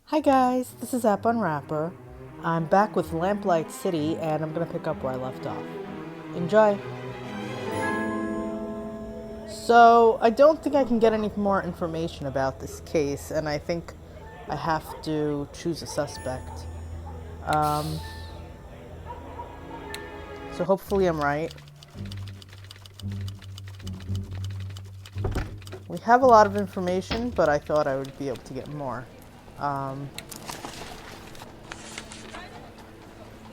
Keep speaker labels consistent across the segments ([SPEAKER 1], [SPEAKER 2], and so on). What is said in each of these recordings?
[SPEAKER 1] Hi guys, this is App Unwrapper. I'm back with Lamplight City and I'm gonna pick up where I left off. Enjoy! So, I don't think I can get any more information about this case, and I think I have to choose a suspect. So hopefully I'm right. We have a lot of information, but I thought I would be able to get more.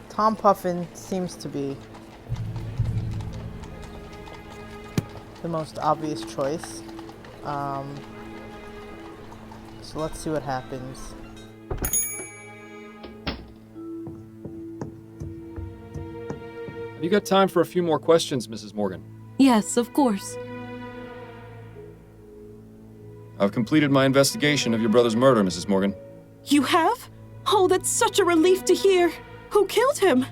[SPEAKER 1] Tom Puffin seems to be the most obvious choice. So let's see what happens.
[SPEAKER 2] Have you got time for a few more questions, Mrs. Morgan?
[SPEAKER 3] Yes, of course.
[SPEAKER 2] I've completed my investigation of your brother's murder, Mrs. Morgan.
[SPEAKER 3] You have? Oh, that's such a relief to hear. Who killed him?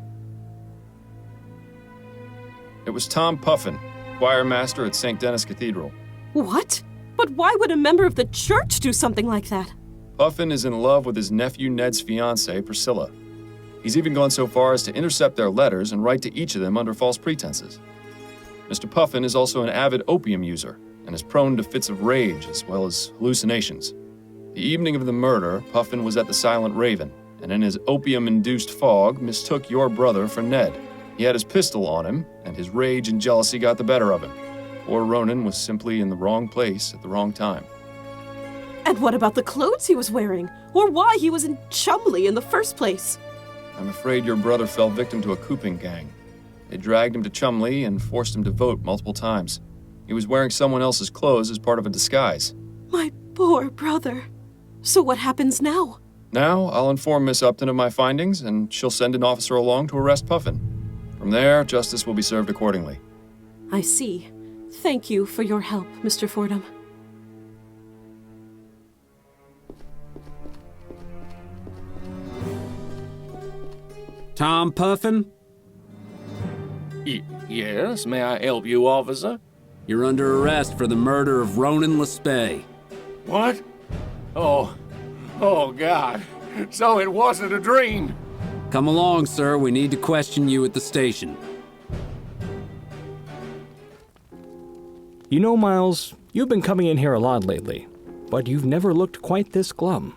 [SPEAKER 2] It was Tom Puffin, choir master at St. Denis Cathedral.
[SPEAKER 3] What? But why would a member of the church do something like that?
[SPEAKER 2] Puffin is in love with his nephew Ned's fiancée, Priscilla. He's even gone so far as to intercept their letters and write to each of them under false pretenses. Mr. Puffin is also an avid opium user and is prone to fits of rage as well as hallucinations. The evening of the murder, Puffin was at the Silent Raven, and in his opium-induced fog mistook your brother for Ned. He had his pistol on him, and his rage and jealousy got the better of him. Poor Ronan was simply in the wrong place at the wrong time.
[SPEAKER 3] And what about the clothes he was wearing? Or why he was in Chumley in the first place?
[SPEAKER 2] I'm afraid your brother fell victim to a cooping gang. They dragged him to Chumley and forced him to vote multiple times. He was wearing someone else's clothes as part of a disguise.
[SPEAKER 3] My poor brother. So what happens now?
[SPEAKER 2] Now, I'll inform Miss Upton of my findings, and she'll send an officer along to arrest Puffin. From there, justice will be served accordingly.
[SPEAKER 3] I see. Thank you for your help, Mr. Fordham.
[SPEAKER 4] Tom Puffin?
[SPEAKER 5] Yes, may I help you, officer?
[SPEAKER 4] You're under arrest for the murder of Ronan Lespay.
[SPEAKER 5] What? Oh, God. So it wasn't a dream.
[SPEAKER 4] Come along, sir. We need to question you at the station.
[SPEAKER 6] You know, Miles, you've been coming in here a lot lately, but you've never looked quite this glum.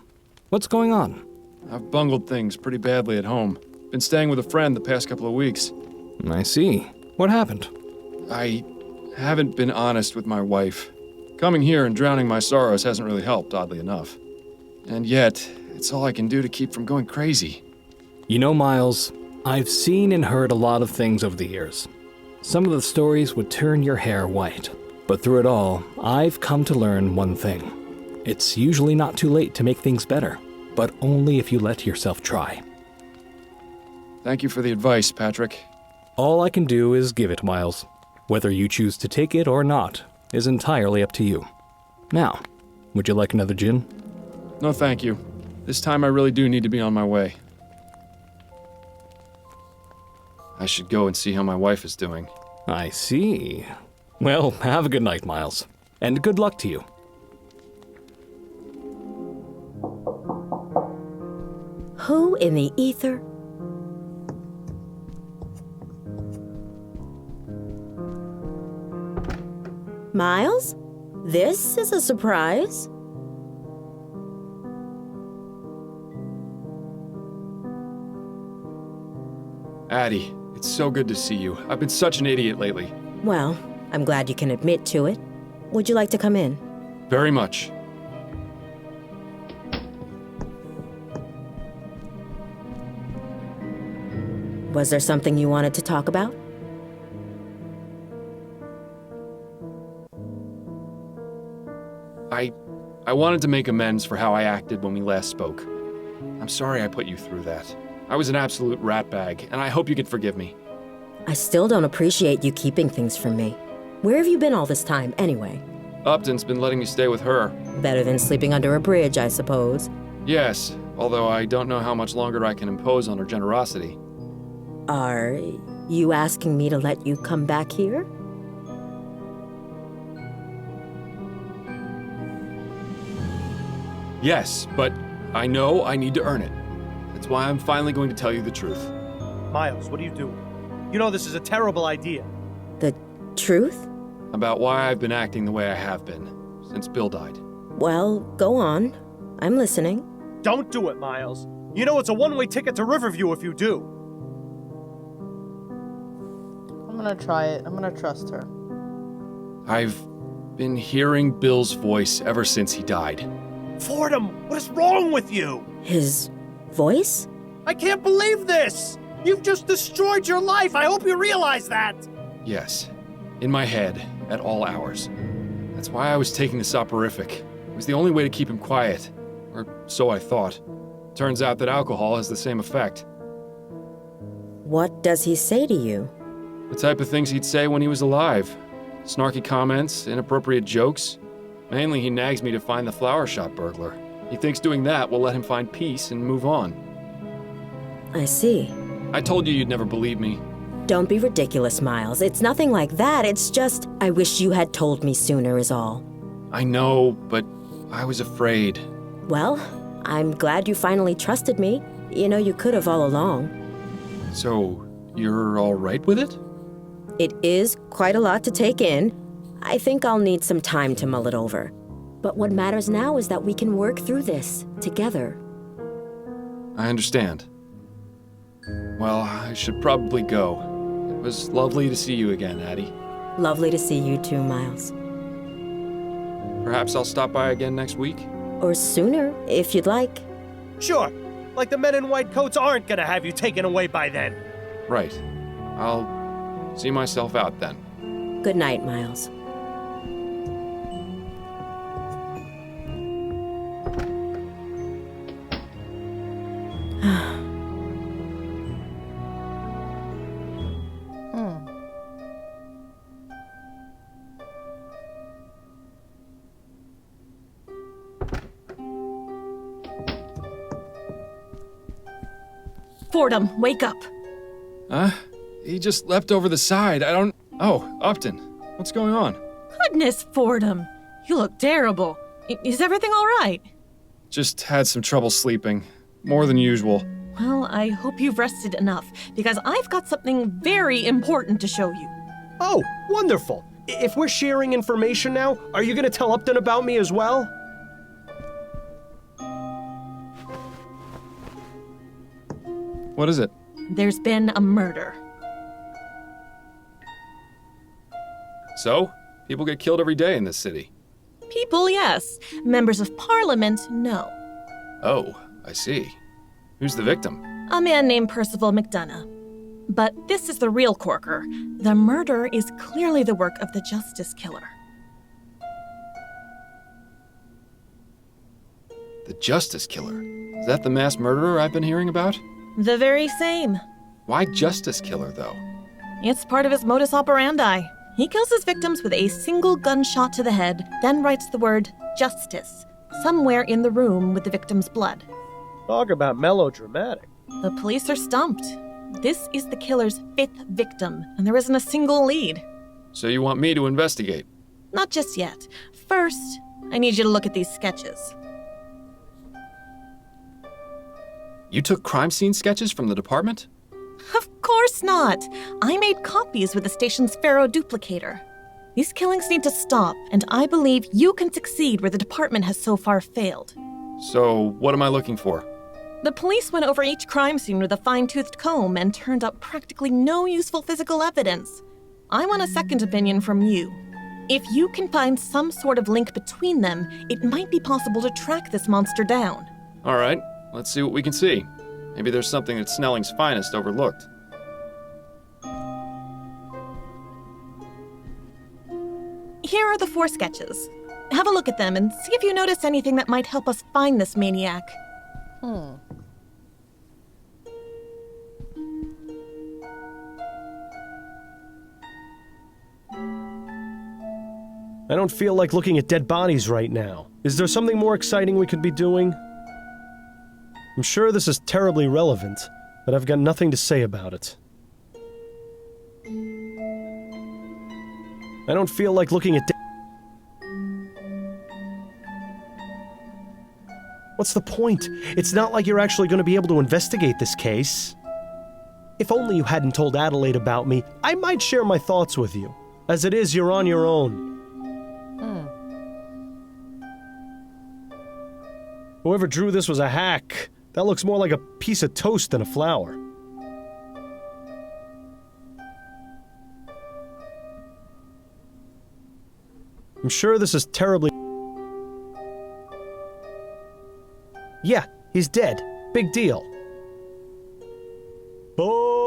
[SPEAKER 6] What's going on?
[SPEAKER 2] I've bungled things pretty badly at home. Been staying with a friend the past couple of weeks.
[SPEAKER 6] I see. What happened?
[SPEAKER 2] I haven't been honest with my wife. Coming here and drowning my sorrows hasn't really helped, oddly enough. And yet, it's all I can do to keep from going crazy.
[SPEAKER 6] You know, Miles, I've seen and heard a lot of things over the years. Some of the stories would turn your hair white. But through it all, I've come to learn one thing. It's usually not too late to make things better, but only if you let yourself try.
[SPEAKER 2] Thank you for the advice, Patrick.
[SPEAKER 6] All I can do is give it, Miles. Whether you choose to take it or not is entirely up to you. Now, would you like another gin?
[SPEAKER 2] No, thank you. This time I really do need to be on my way. I should go and see how my wife is doing.
[SPEAKER 6] I see. Well, have a good night, Miles. And good luck to you.
[SPEAKER 7] Who in the ether? Miles? This is a surprise.
[SPEAKER 2] Addie, it's so good to see you. I've been such an idiot lately.
[SPEAKER 7] Well, I'm glad you can admit to it. Would you like to come in?
[SPEAKER 2] Very much.
[SPEAKER 7] Was there something you wanted to talk about?
[SPEAKER 2] I wanted to make amends for how I acted when we last spoke. I'm sorry I put you through that. I was an absolute ratbag, and I hope you can forgive me.
[SPEAKER 7] I still don't appreciate you keeping things from me. Where have you been all this time, anyway?
[SPEAKER 2] Upton's been letting me stay with her.
[SPEAKER 7] Better than sleeping under a bridge, I suppose.
[SPEAKER 2] Yes, although I don't know how much longer I can impose on her generosity.
[SPEAKER 7] Are you asking me to let you come back here?
[SPEAKER 2] Yes, but I know I need to earn it. That's why I'm finally going to tell you the truth.
[SPEAKER 8] Miles, what are you doing? You know this is a terrible idea.
[SPEAKER 7] The truth?
[SPEAKER 2] About why I've been acting the way I have been since Bill died.
[SPEAKER 7] Well, go on. I'm listening.
[SPEAKER 8] Don't do it, Miles. You know it's a one-way ticket to Riverview if you do.
[SPEAKER 1] I'm gonna try it. I'm gonna trust her.
[SPEAKER 2] I've been hearing Bill's voice ever since he died.
[SPEAKER 8] Fordham, what is wrong with you?
[SPEAKER 7] His voice?
[SPEAKER 8] I can't believe this! You've just destroyed your life! I hope you realize that!
[SPEAKER 2] Yes, in my head, at all hours. That's why I was taking the soporific. It was the only way to keep him quiet. Or so I thought. Turns out that alcohol has the same effect.
[SPEAKER 7] What does he say to you?
[SPEAKER 2] The type of things he'd say when he was alive. Snarky comments, inappropriate jokes. Mainly he nags me to find the flower shop burglar. He thinks doing that will let him find peace and move on.
[SPEAKER 7] I see.
[SPEAKER 2] I told you you'd never believe me.
[SPEAKER 7] Don't be ridiculous, Miles. It's nothing like that. It's just, I wish you had told me sooner is all.
[SPEAKER 2] I know, but I was afraid.
[SPEAKER 7] Well, I'm glad you finally trusted me. You know, you could have all along.
[SPEAKER 2] So, you're all right with it?
[SPEAKER 7] It is quite a lot to take in. I think I'll need some time to mull it over. But what matters now is that we can work through this together.
[SPEAKER 2] I understand. Well, I should probably go. It was lovely to see you again, Addie.
[SPEAKER 7] Lovely to see you too, Miles.
[SPEAKER 2] Perhaps I'll stop by again next week?
[SPEAKER 7] Or sooner, if you'd like.
[SPEAKER 8] Sure. Like the men in white coats aren't gonna have you taken away by then.
[SPEAKER 2] Right. I'll see myself out then.
[SPEAKER 7] Good night, Miles.
[SPEAKER 3] Fordham, wake up.
[SPEAKER 2] He just leapt over the side. Oh, Upton. What's going on?
[SPEAKER 3] Goodness, Fordham. You look terrible. Is everything all right?
[SPEAKER 2] Just had some trouble sleeping. More than usual.
[SPEAKER 3] Well, I hope you've rested enough, because I've got something very important to show you.
[SPEAKER 8] Oh, wonderful. If we're sharing information now, are you gonna tell Upton about me as well?
[SPEAKER 2] What is it?
[SPEAKER 3] There's been a murder.
[SPEAKER 2] So? People get killed every day in this city.
[SPEAKER 3] People, yes. Members of Parliament, no.
[SPEAKER 2] Oh, I see. Who's the victim?
[SPEAKER 3] A man named Percival McDonough. But this is the real corker. The murder is clearly the work of the Justice Killer.
[SPEAKER 2] The Justice Killer? Is that the mass murderer I've been hearing about?
[SPEAKER 3] The very same.
[SPEAKER 2] Why Justice Killer, though?
[SPEAKER 3] It's part of his modus operandi. He kills his victims with a single gunshot to the head, then writes the word justice somewhere in the room with the victim's blood.
[SPEAKER 8] Talk about melodramatic.
[SPEAKER 3] The police are stumped. This is the killer's 5th victim, and there isn't a single lead.
[SPEAKER 2] So you want me to investigate?
[SPEAKER 3] Not just yet. First, I need you to look at these sketches.
[SPEAKER 2] You took crime scene sketches from the department?
[SPEAKER 3] Of course not. I made copies with the station's Pharaoh duplicator. These killings need to stop, and I believe you can succeed where the department has so far failed.
[SPEAKER 2] So, what am I looking for?
[SPEAKER 3] The police went over each crime scene with a fine-toothed comb and turned up practically no useful physical evidence. I want a second opinion from you. If you can find some sort of link between them, it might be possible to track this monster down.
[SPEAKER 2] All right, let's see what we can see. Maybe there's something that Snelling's finest overlooked.
[SPEAKER 3] Here are the 4 sketches. Have a look at them and see if you notice anything that might help us find this maniac.
[SPEAKER 8] I don't feel like looking at dead bodies right now. Is there something more exciting we could be doing? I'm sure this is terribly relevant, but I've got nothing to say about it. I don't feel like looking at What's the point? It's not like you're actually going to be able to investigate this case. If only you hadn't told Adelaide about me, I might share my thoughts with you. As it is, you're on your own. Whoever drew this was a hack. That looks more like a piece of toast than a flower. I'm sure this is terribly... Yeah, he's dead. Big deal. Boring.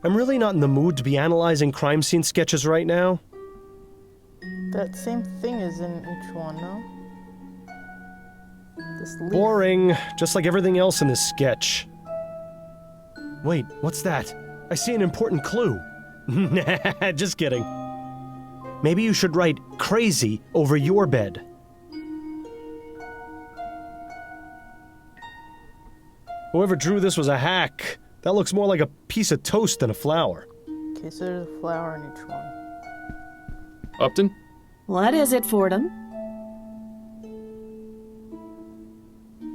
[SPEAKER 8] I'm really not in the mood to be analyzing crime scene sketches right now.
[SPEAKER 1] That same thing is in each one, no? This leaf.
[SPEAKER 8] Boring, just like everything else in this sketch. Wait, what's that? I see an important clue. Nah, just kidding. Maybe you should write crazy over your bed. Whoever drew this was a hack. That looks more like a piece of toast than a flower.
[SPEAKER 1] Okay, so there's a flower in each one.
[SPEAKER 2] Upton?
[SPEAKER 3] What is it, Fordham?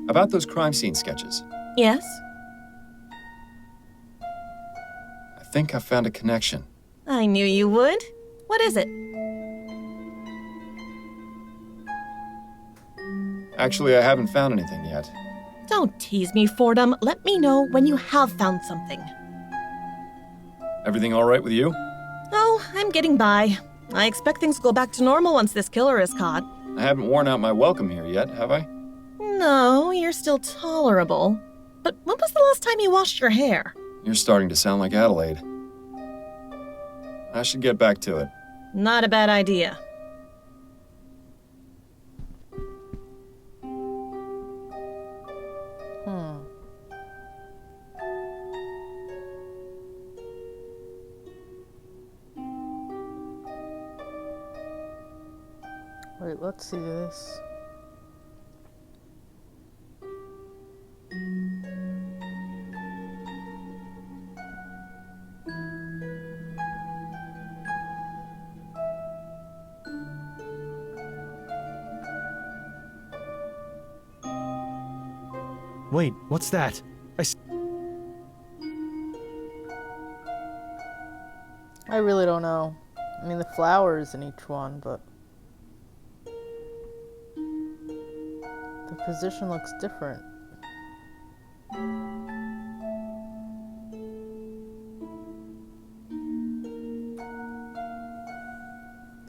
[SPEAKER 2] About those crime scene sketches.
[SPEAKER 3] Yes?
[SPEAKER 2] I think I found a connection.
[SPEAKER 3] I knew you would. What is it?
[SPEAKER 2] Actually, I haven't found anything yet.
[SPEAKER 3] Don't tease me, Fordham. Let me know when you have found something.
[SPEAKER 2] Everything all right with you?
[SPEAKER 3] Oh, I'm getting by. I expect things will go back to normal once this killer is caught.
[SPEAKER 2] I haven't worn out my welcome here yet, have I?
[SPEAKER 3] No, you're still tolerable. But when was the last time you washed your hair?
[SPEAKER 2] You're starting to sound like Adelaide. I should get back to it.
[SPEAKER 3] Not a bad idea.
[SPEAKER 1] Wait, let's see this.
[SPEAKER 8] Wait, what's that?
[SPEAKER 1] I really don't know. I mean, the flowers in each one, but the position looks different.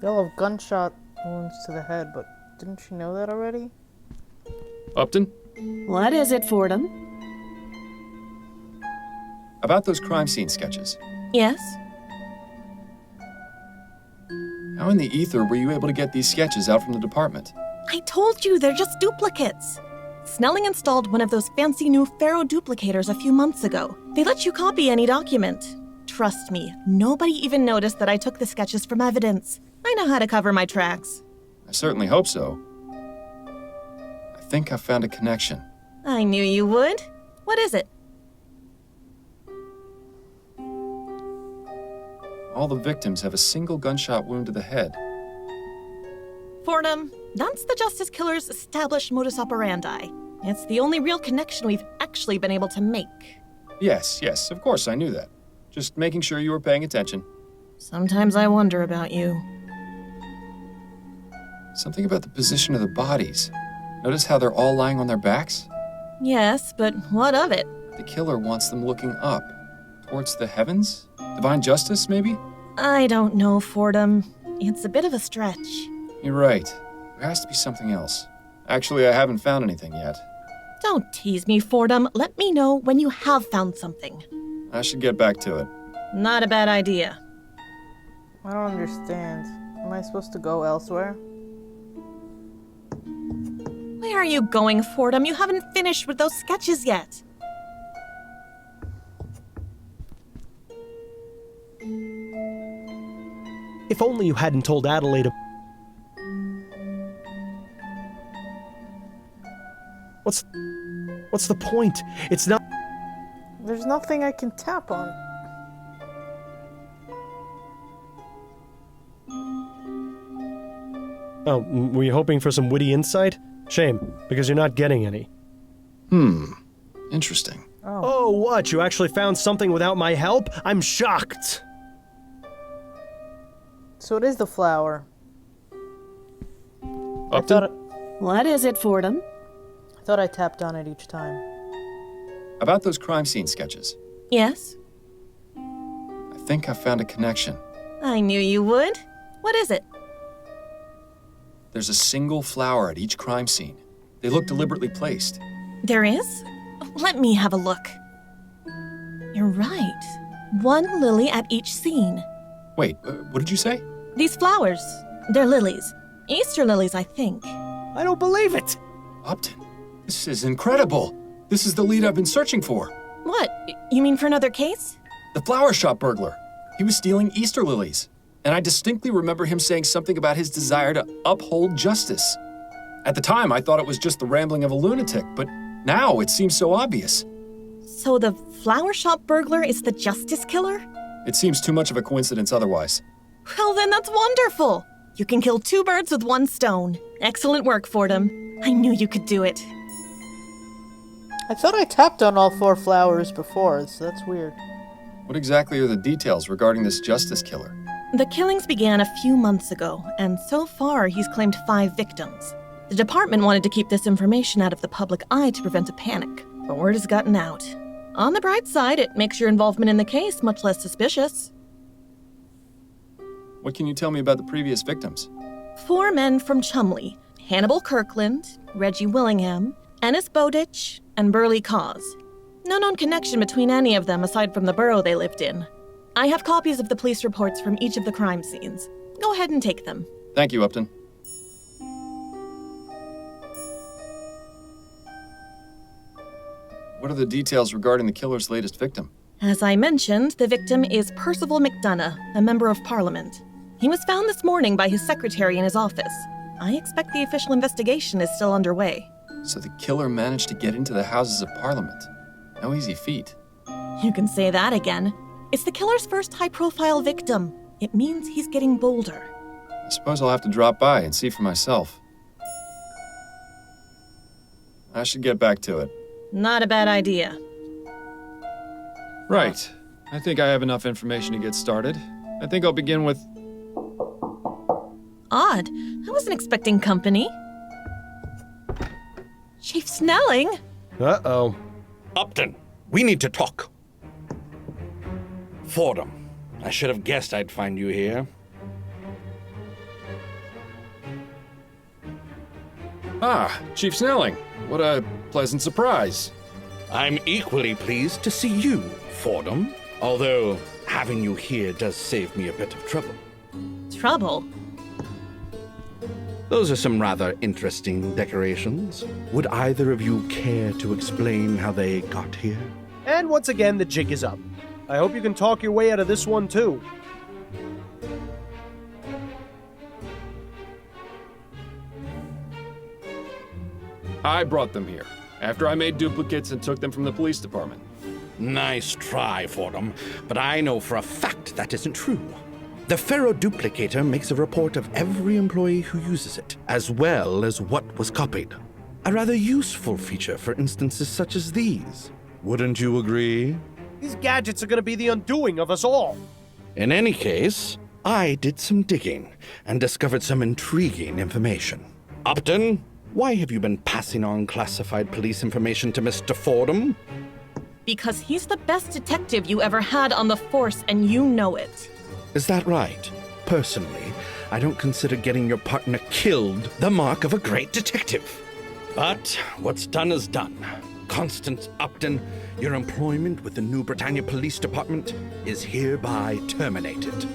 [SPEAKER 1] They all have gunshot wounds to the head, but didn't you know that already?
[SPEAKER 2] Upton?
[SPEAKER 3] What is it, Fordham?
[SPEAKER 2] About those crime scene sketches.
[SPEAKER 3] Yes?
[SPEAKER 2] How in the ether were you able to get these sketches out from the department?
[SPEAKER 3] I told you, they're just duplicates. Snelling installed one of those fancy new Faro duplicators a few months ago. They let you copy any document. Trust me, nobody even noticed that I took the sketches from evidence. I know how to cover my tracks.
[SPEAKER 2] I certainly hope so. I think I found a connection.
[SPEAKER 3] I knew you would. What is it?
[SPEAKER 2] All the victims have a single gunshot wound to the head.
[SPEAKER 3] Fordham, that's the Justice Killer's established modus operandi. It's the only real connection we've actually been able to make.
[SPEAKER 2] Yes, of course, I knew that. Just making sure you were paying attention.
[SPEAKER 3] Sometimes I wonder about you.
[SPEAKER 2] Something about the position of the bodies. Notice how they're all lying on their backs?
[SPEAKER 3] Yes, but what of it?
[SPEAKER 2] The killer wants them looking up. Towards the heavens? Divine justice, maybe?
[SPEAKER 3] I don't know, Fordham. It's a bit of a stretch.
[SPEAKER 2] You're right. There has to be something else. Actually, I haven't found anything yet.
[SPEAKER 3] Don't tease me, Fordham. Let me know when you have found something.
[SPEAKER 2] I should get back to it.
[SPEAKER 3] Not a bad idea.
[SPEAKER 1] I don't understand. Am I supposed to go elsewhere?
[SPEAKER 3] Where are you going, Fordham? You haven't finished with those sketches yet.
[SPEAKER 8] If only you hadn't told Adelaide. What's the point? It's not.
[SPEAKER 1] There's nothing I can tap on.
[SPEAKER 8] Oh, were you hoping for some witty insight? Shame, because you're not getting any.
[SPEAKER 2] Interesting.
[SPEAKER 8] Oh, what? You actually found something without my help? I'm shocked!
[SPEAKER 1] So it is the flower.
[SPEAKER 2] Upton?
[SPEAKER 9] What is it, Fordham?
[SPEAKER 1] I thought I tapped on it each time.
[SPEAKER 2] About those crime scene sketches.
[SPEAKER 3] Yes?
[SPEAKER 2] I think I found a connection.
[SPEAKER 3] I knew you would. What is it?
[SPEAKER 2] There's a single flower at each crime scene. They look deliberately placed.
[SPEAKER 3] There is? Let me have a look. You're right. One lily at each scene.
[SPEAKER 2] Wait, what did you say?
[SPEAKER 3] These flowers, they're lilies. Easter lilies, I think.
[SPEAKER 8] I don't believe it!
[SPEAKER 2] Upton, this is incredible. This is the lead I've been searching for.
[SPEAKER 3] What? You mean for another case?
[SPEAKER 2] The flower shop burglar. He was stealing Easter lilies. And I distinctly remember him saying something about his desire to uphold justice. At the time, I thought it was just the rambling of a lunatic, but now it seems so obvious.
[SPEAKER 3] So the flower shop burglar is the justice killer?
[SPEAKER 2] It seems too much of a coincidence otherwise.
[SPEAKER 3] Well, then that's wonderful. You can kill two birds with one stone. Excellent work, Fordham. I knew you could do it.
[SPEAKER 1] I thought I tapped on all 4 flowers before, so that's weird.
[SPEAKER 2] What exactly are the details regarding this justice killer?
[SPEAKER 3] The killings began a few months ago, and so far he's claimed 5 victims. The department wanted to keep this information out of the public eye to prevent a panic, but word has gotten out. On the bright side, it makes your involvement in the case much less suspicious.
[SPEAKER 2] What can you tell me about the previous victims?
[SPEAKER 3] 4 men from Chumley: Hannibal Kirkland, Reggie Willingham, Ennis Bowditch, and Burley Cause. No known connection between any of them aside from the borough they lived in. I have copies of the police reports from each of the crime scenes. Go ahead and take them.
[SPEAKER 2] Thank you, Upton. What are the details regarding the killer's latest victim?
[SPEAKER 3] As I mentioned, the victim is Percival McDonough, a member of Parliament. He was found this morning by his secretary in his office. I expect the official investigation is still underway.
[SPEAKER 2] So the killer managed to get into the Houses of Parliament. No easy feat.
[SPEAKER 3] You can say that again. It's the killer's first high-profile victim. It means he's getting bolder.
[SPEAKER 2] I suppose I'll have to drop by and see for myself. I should get back to it.
[SPEAKER 3] Not a bad idea.
[SPEAKER 2] Right. I think I have enough information to get started. I think I'll begin with...
[SPEAKER 3] Odd. I wasn't expecting company. Chief Snelling?
[SPEAKER 8] Uh-oh.
[SPEAKER 10] Upton, we need to talk. Fordham, I should have guessed I'd find you here.
[SPEAKER 2] Ah, Chief Snelling. What a pleasant surprise.
[SPEAKER 10] I'm equally pleased to see you, Fordham. Although, having you here does save me a bit of trouble.
[SPEAKER 3] Trouble?
[SPEAKER 10] Those are some rather interesting decorations. Would either of you care to explain how they got here?
[SPEAKER 8] And once again, the jig is up. I hope you can talk your way out of this one, too.
[SPEAKER 2] I brought them here, after I made duplicates and took them from the police department.
[SPEAKER 10] Nice try, Fordham, but I know for a fact that isn't true. The Ferroduplicator makes a report of every employee who uses it, as well as what was copied. A rather useful feature for instances such as these. Wouldn't you agree?
[SPEAKER 8] These gadgets are going to be the undoing of us all.
[SPEAKER 10] In any case, I did some digging and discovered some intriguing information. Upton, why have you been passing on classified police information to Mr. Fordham?
[SPEAKER 3] Because he's the best detective you ever had on the force, and you know it.
[SPEAKER 10] Is that right? Personally, I don't consider getting your partner killed the mark of a great detective. But what's done is done. Constance Upton, your employment with the New Britannia Police Department is hereby terminated.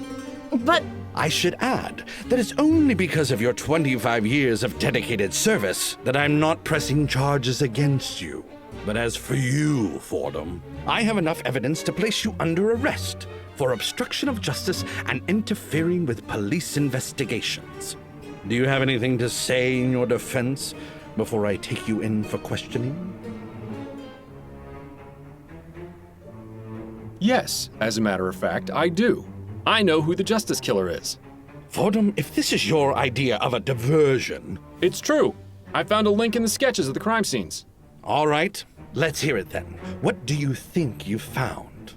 [SPEAKER 3] But
[SPEAKER 10] I should add that it's only because of your 25 years of dedicated service that I'm not pressing charges against you. But as for you, Fordham, I have enough evidence to place you under arrest for obstruction of justice and interfering with police investigations. Do you have anything to say in your defense before I take you in for questioning?
[SPEAKER 2] Yes, as a matter of fact, I do. I know who the Justice Killer is.
[SPEAKER 10] Fordham, if this is your idea of a diversion...
[SPEAKER 2] It's true. I found a link in the sketches of the crime scenes.
[SPEAKER 10] All right, let's hear it then. What do you think you found?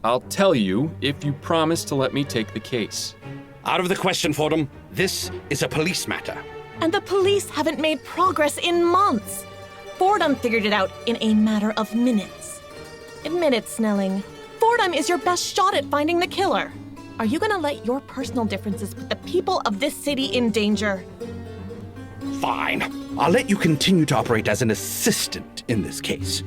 [SPEAKER 2] I'll tell you if you promise to let me take the case.
[SPEAKER 10] Out of the question, Fordham. This is a police matter.
[SPEAKER 3] And the police haven't made progress in months. Fordham figured it out in a matter of minutes. Admit it, Snelling. Fordham is your best shot at finding the killer. Are you gonna let your personal differences put the people of this city in danger?
[SPEAKER 10] Fine. I'll let you continue to operate as an assistant in this case,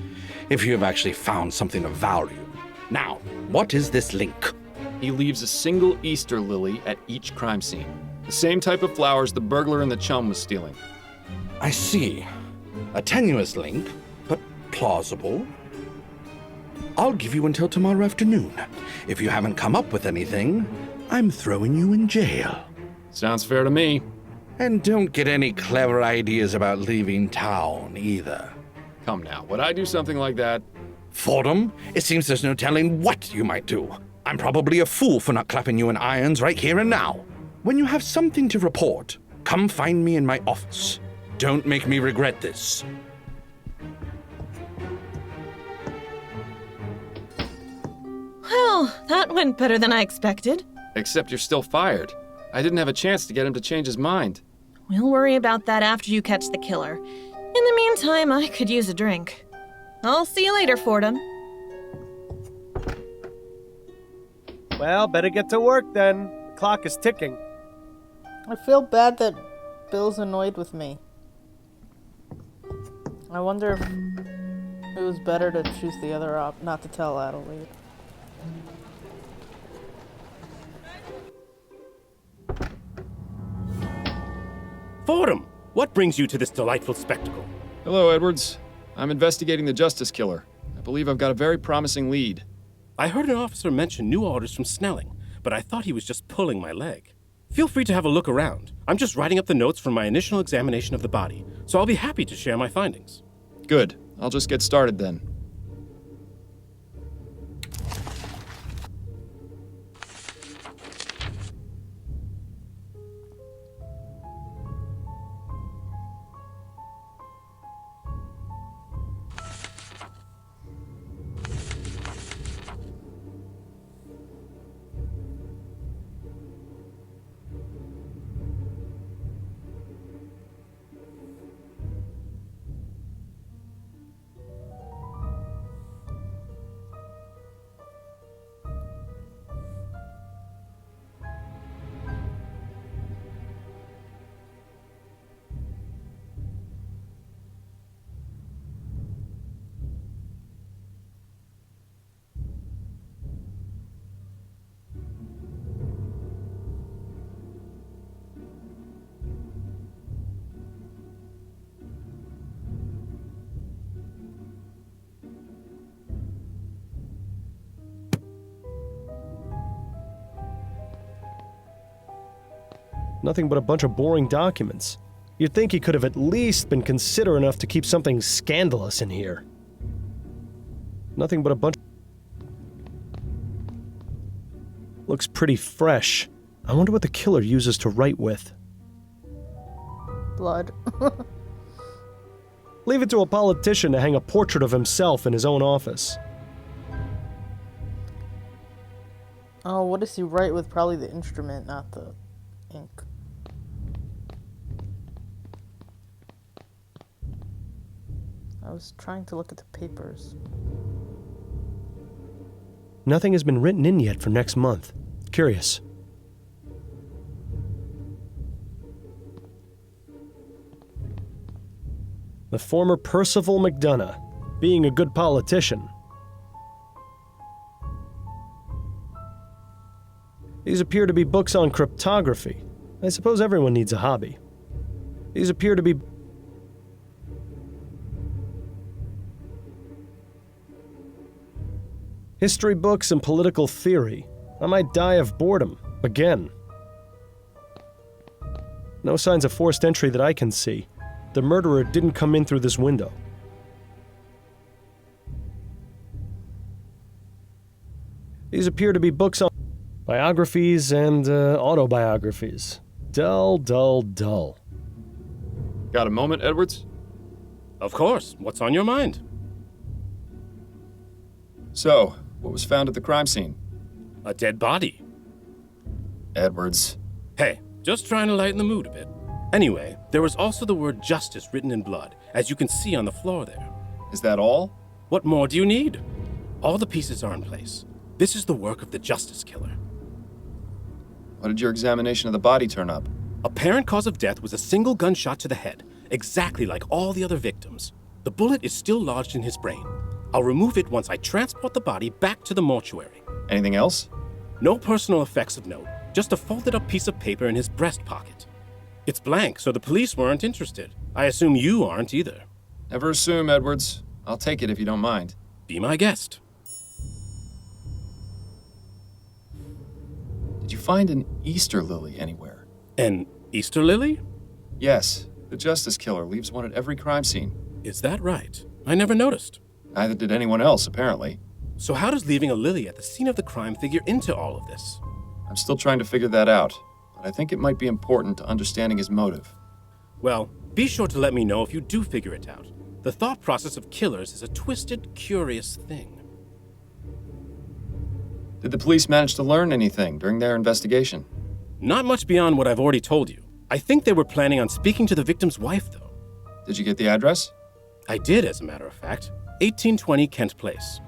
[SPEAKER 10] if you have actually found something of value. Now, what is this link?
[SPEAKER 2] He leaves a single Easter lily at each crime scene. The same type of flowers the burglar and the chum was stealing.
[SPEAKER 10] I see. A tenuous link, but plausible. I'll give you until tomorrow afternoon. If you haven't come up with anything, I'm throwing you in jail.
[SPEAKER 2] Sounds fair to me.
[SPEAKER 10] And don't get any clever ideas about leaving town, either.
[SPEAKER 2] Come now, would I do something like that?
[SPEAKER 10] Fordham, it seems there's no telling what you might do. I'm probably a fool for not clapping you in irons right here and now. When you have something to report, come find me in my office. Don't make me regret this.
[SPEAKER 3] Well, that went better than I expected.
[SPEAKER 2] Except you're still fired. I didn't have a chance to get him to change his mind.
[SPEAKER 3] We'll worry about that after you catch the killer. In the meantime, I could use a drink. I'll see you later, Fordham.
[SPEAKER 8] Well, better get to work then. The clock is ticking.
[SPEAKER 1] I feel bad that Bill's annoyed with me. I wonder if it was better to choose the other not to tell Adelaide.
[SPEAKER 11] Fordham, what brings you to this delightful spectacle?
[SPEAKER 2] Hello, Edwards. I'm investigating the Justice Killer. I believe I've got a very promising lead.
[SPEAKER 11] I heard an officer mention new orders from Snelling, but I thought he was just pulling my leg. Feel free to have a look around. I'm just writing up the notes from my initial examination of the body, so I'll be happy to share my findings.
[SPEAKER 2] Good. I'll just get started then.
[SPEAKER 8] Nothing but a bunch of boring documents. You'd think he could have at least been considerate enough to keep something scandalous in here. Nothing but a bunch... Looks pretty fresh. I wonder what the killer uses to write with.
[SPEAKER 1] Blood.
[SPEAKER 8] Leave it to a politician to hang a portrait of himself in his own office.
[SPEAKER 1] Oh, what does he write with? Probably the instrument, not the ink. I was trying to look at the papers.
[SPEAKER 8] Nothing has been written in yet for next month. Curious. The former Percival McDonough, being a good politician. These appear to be books on cryptography. I suppose everyone needs a hobby. These appear to be... history books and political theory. I might die of boredom. Again. No signs of forced entry that I can see. The murderer didn't come in through this window. These appear to be books on... Biographies and autobiographies. Dull, dull, dull.
[SPEAKER 2] Got a moment, Edwards?
[SPEAKER 11] Of course. What's on your mind?
[SPEAKER 2] So, what was found at the crime scene?
[SPEAKER 11] A dead body.
[SPEAKER 2] Edwards.
[SPEAKER 11] Hey, just trying to lighten the mood a bit. Anyway, there was also the word justice written in blood, as you can see on the floor there.
[SPEAKER 2] Is that all?
[SPEAKER 11] What more do you need? All the pieces are in place. This is the work of the justice killer.
[SPEAKER 2] What did your examination of the body turn up?
[SPEAKER 11] Apparent cause of death was a single gunshot to the head, exactly like all the other victims. The bullet is still lodged in his brain. I'll remove it once I transport the body back to the mortuary.
[SPEAKER 2] Anything else?
[SPEAKER 11] No personal effects of note, just a folded up piece of paper in his breast pocket. It's blank, so the police weren't interested. I assume you aren't either.
[SPEAKER 2] Never assume, Edwards. I'll take it if you don't mind.
[SPEAKER 11] Be my guest.
[SPEAKER 2] Did you find an Easter lily anywhere?
[SPEAKER 11] An Easter lily?
[SPEAKER 2] Yes. The justice killer leaves one at every crime scene.
[SPEAKER 11] Is that right? I never noticed.
[SPEAKER 2] Neither did anyone else, apparently.
[SPEAKER 11] So how does leaving a lily at the scene of the crime figure into all of this?
[SPEAKER 2] I'm still trying to figure that out, but I think it might be important to understanding his motive.
[SPEAKER 11] Well, be sure to let me know if you do figure it out. The thought process of killers is a twisted, curious thing.
[SPEAKER 2] Did the police manage to learn anything during their investigation?
[SPEAKER 11] Not much beyond what I've already told you. I think they were planning on speaking to the victim's wife, though.
[SPEAKER 2] Did you get the address?
[SPEAKER 11] I did, as a matter of fact. 1820 Kent Place.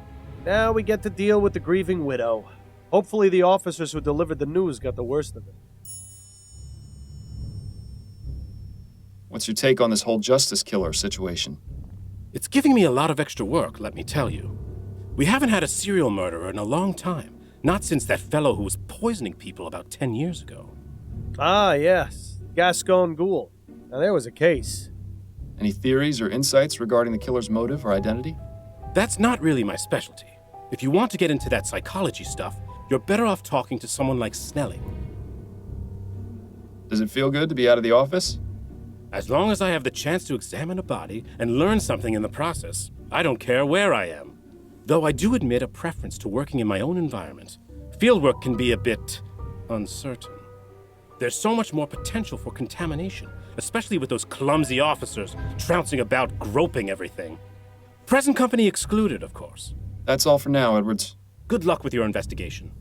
[SPEAKER 12] Now we get to deal with the Grieving Widow. Hopefully the officers who delivered the news got the worst of it.
[SPEAKER 2] What's your take on this whole justice killer situation?
[SPEAKER 11] It's giving me a lot of extra work, let me tell you. We haven't had a serial murderer in a long time. Not since that fellow who was poisoning people about 10 years ago.
[SPEAKER 12] Ah, yes. Gascon Ghoul. Now there was a case.
[SPEAKER 2] Any theories or insights regarding the killer's motive or identity?
[SPEAKER 11] That's not really my specialty. If you want to get into that psychology stuff, you're better off talking to someone like Snelling.
[SPEAKER 2] Does it feel good to be out of the office?
[SPEAKER 11] As long as I have the chance to examine a body and learn something in the process, I don't care where I am. Though I do admit a preference to working in my own environment. Fieldwork can be a bit uncertain. There's so much more potential for contamination, especially with those clumsy officers trouncing about groping everything. Present company excluded, of course.
[SPEAKER 2] That's all for now, Edwards.
[SPEAKER 11] Good luck with your investigation.